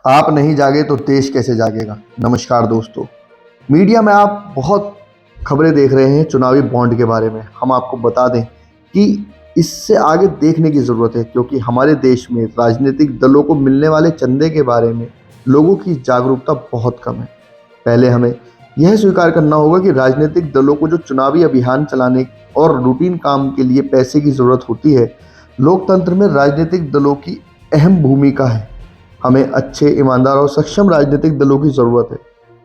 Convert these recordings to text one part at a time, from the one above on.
आप नहीं जागे तो देश कैसे जागेगा। नमस्कार दोस्तों, मीडिया में आप बहुत खबरें देख रहे हैं चुनावी बॉन्ड के बारे में। हम आपको बता दें कि इससे आगे देखने की ज़रूरत है, क्योंकि हमारे देश में राजनीतिक दलों को मिलने वाले चंदे के बारे में लोगों की जागरूकता बहुत कम है। पहले हमें यह स्वीकार करना होगा कि राजनीतिक दलों को जो चुनावी अभियान चलाने और रूटीन काम के लिए पैसे की ज़रूरत होती है, लोकतंत्र में राजनीतिक दलों की अहम भूमिका है। हमें अच्छे, ईमानदार और सक्षम राजनीतिक दलों की ज़रूरत है,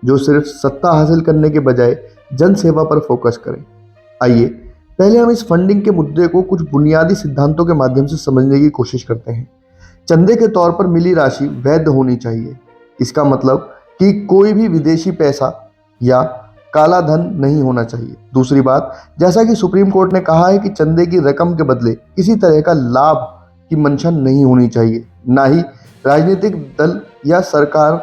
जो सिर्फ सत्ता हासिल करने के बजाय जन सेवा पर फोकस करें। आइए पहले हम इस फंडिंग के मुद्दे को कुछ बुनियादी सिद्धांतों के माध्यम से समझने की कोशिश करते हैं। चंदे के तौर पर मिली राशि वैध होनी चाहिए। इसका मतलब कि कोई भी विदेशी पैसा या काला धन नहीं होना चाहिए। दूसरी बात, जैसा कि सुप्रीम कोर्ट ने कहा है कि चंदे की रकम के बदले किसी तरह का लाभ की मंशा नहीं होनी चाहिए। ना ही राजनीतिक दल या सरकार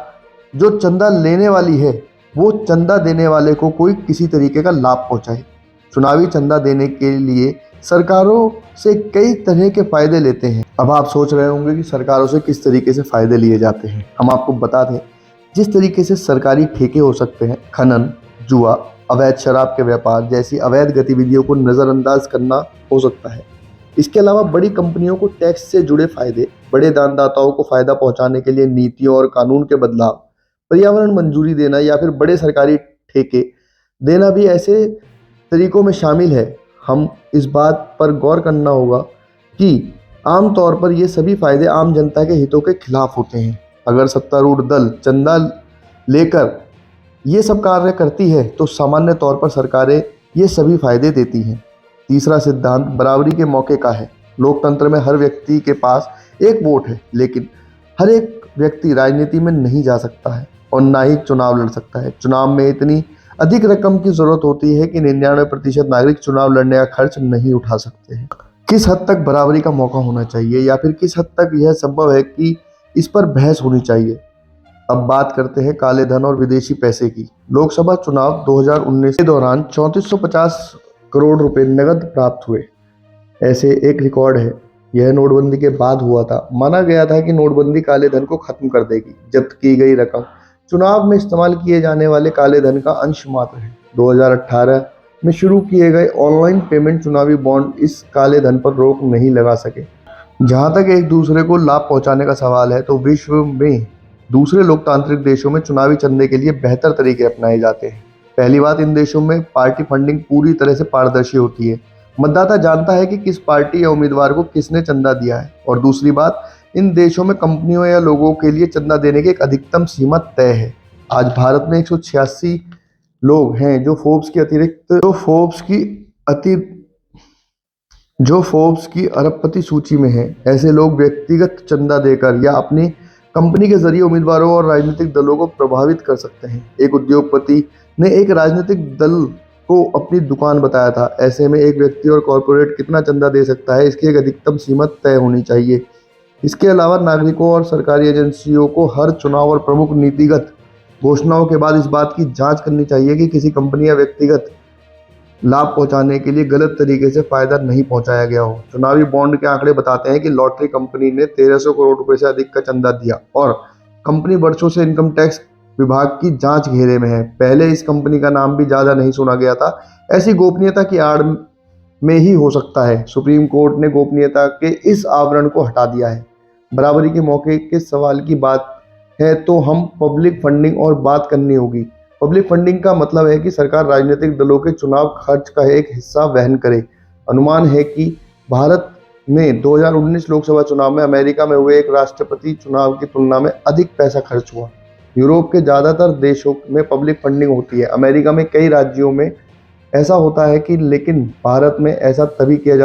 जो चंदा लेने वाली है वो चंदा देने वाले को कोई किसी तरीके का लाभ पहुंचाए। चुनावी चंदा देने के लिए सरकारों से कई तरह के फायदे लेते हैं। अब आप सोच रहे होंगे कि सरकारों से किस तरीके से फायदे लिए जाते हैं। हम आपको बता दें, जिस तरीके से सरकारी ठेके हो सकते हैं, खनन, जुआ, अवैध शराब के व्यापार जैसी अवैध गतिविधियों को नज़रअंदाज करना हो सकता है। इसके अलावा बड़ी कंपनियों को टैक्स से जुड़े फायदे, बड़े दानदाताओं को फायदा पहुंचाने के लिए नीतियों और कानून के बदलाव, पर्यावरण मंजूरी देना या फिर बड़े सरकारी ठेके देना भी ऐसे तरीकों में शामिल है। हम इस बात पर गौर करना होगा कि आमतौर पर ये सभी फायदे आम जनता के हितों के खिलाफ होते हैं। अगर सत्तारूढ़ दल चंदा लेकर ये सब कार्य करती है तो सामान्य तौर पर सरकारें ये सभी फायदे देती हैं। तीसरा सिद्धांत बराबरी के मौके का है। लोकतंत्र में हर व्यक्ति के पास एक वोट है, लेकिन हर एक व्यक्ति राजनीति में नहीं जा सकता है और ना ही चुनाव लड़ सकता है। चुनाव में इतनी अधिक रकम की जरूरत होती है कि 99% नागरिक चुनाव लड़ने का खर्च नहीं उठा सकते हैं। किस हद तक बराबरी का मौका होना चाहिए या फिर किस हद तक यह संभव है कि इस पर बहस होनी चाहिए। अब बात करते हैं काले धन और विदेशी पैसे की। लोकसभा चुनाव 2019 के दौरान 3450 करोड़ रुपए नकद प्राप्त हुए। ऐसे एक रिकॉर्ड है। यह नोटबंदी के बाद हुआ था। माना गया था कि नोटबंदी काले धन को खत्म कर देगी। जब्त की गई रकम चुनाव में इस्तेमाल किए जाने वाले काले धन का अंश मात्र है। 2018 में शुरू किए गए ऑनलाइन पेमेंट चुनावी बॉन्ड इस काले धन पर रोक नहीं लगा सके। जहां तक एक दूसरे को लाभ पहुंचाने का सवाल है, तो विश्व में दूसरे लोकतांत्रिक देशों में चुनावी चंदे के लिए बेहतर तरीके अपनाए जाते हैं। पहली बात, इन देशों में पार्टी फंडिंग पूरी तरह से पारदर्शी होती है। मतदाता जानता है कि किस पार्टी या उम्मीदवार को किसने चंदा दिया है। और दूसरी बात, इन देशों में कंपनियों या लोगों के लिए चंदा देने की एक अधिकतम सीमा तय है। आज भारत में 186 लोग हैं जो फोर्ब्स की अरबपति सूची में हैं। ऐसे लोग व्यक्तिगत चंदा देकर या अपनी कंपनी के जरिए उम्मीदवारों और राजनीतिक दलों को प्रभावित कर सकते हैं। एक उद्योगपति ने एक राजनीतिक दल को अपनी दुकान बताया था। ऐसे में एक व्यक्ति और कॉरपोरेट कितना चंदा दे सकता है, इसकी एक अधिकतम सीमा तय होनी चाहिए। इसके अलावा नागरिकों और सरकारी एजेंसियों को हर चुनाव और प्रमुख नीतिगत घोषणाओं के बाद इस बात की जांच करनी चाहिए कि किसी कंपनी या व्यक्तिगत लाभ पहुंचाने के लिए गलत तरीके से फायदा नहीं पहुंचाया गया हो। चुनावी बॉन्ड के आंकड़े बताते हैं कि लॉटरी कंपनी ने 1300 करोड़ रुपए से अधिक का चंदा दिया और कंपनी वर्षों से इनकम टैक्स विभाग की जांच घेरे में है। पहले इस कंपनी का नाम भी ज्यादा नहीं सुना गया था। ऐसी गोपनीयता की आड़ में ही हो सकता है। सुप्रीम कोर्ट ने गोपनीयता के इस आवरण को हटा दिया है। बराबरी के मौके के सवाल की बात है तो हम पब्लिक फंडिंग और बात करनी होगी। पब्लिक फंडिंग का मतलब है कि सरकार राजनीतिक दलों के चुनाव खर्च का एक हिस्सा वहन करे। अनुमान है कि भारत में 2019 लोकसभा चुनाव में अमेरिका में हुए एक राष्ट्रपति चुनाव की तुलना में अधिक पैसा खर्च हुआ। यूरोप के ज़्यादातर देशों में पब्लिक फंडिंग होती है। अमेरिका में कई राज्यों में ऐसा होता है कि, लेकिन भारत में ऐसा तभी किया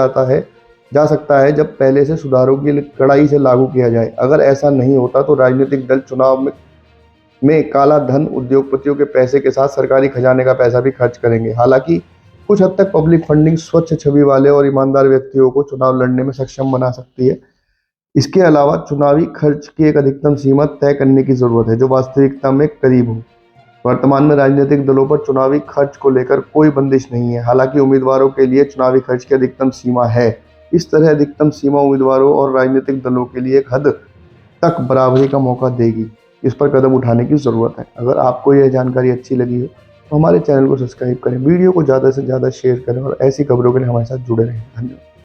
जा सकता है जब पहले से सुधारों की कड़ाई से लागू किया जाए। अगर ऐसा नहीं होता तो राजनीतिक दल चुनाव में काला धन, उद्योगपतियों के पैसे के साथ सरकारी खजाने का पैसा भी खर्च करेंगे। हालांकि कुछ हद तक पब्लिक फंडिंग स्वच्छ छवि वाले और ईमानदार व्यक्तियों को चुनाव लड़ने में सक्षम बना सकती है। इसके अलावा चुनावी खर्च की एक अधिकतम सीमा तय करने की जरूरत है जो वास्तविकता में करीब हो। वर्तमान में राजनीतिक दलों पर चुनावी खर्च को लेकर कोई बंदिश नहीं है। हालांकि उम्मीदवारों के लिए चुनावी खर्च की अधिकतम सीमा है। इस तरह अधिकतम सीमा उम्मीदवारों और राजनीतिक दलों के लिए एक हद तक बराबरी का मौका देगी। इस पर कदम उठाने की ज़रूरत है। अगर आपको यह जानकारी अच्छी लगी हो तो हमारे चैनल को सब्सक्राइब करें, वीडियो को ज़्यादा से ज़्यादा शेयर करें और ऐसी खबरों के लिए हमारे साथ जुड़े रहें। धन्यवाद।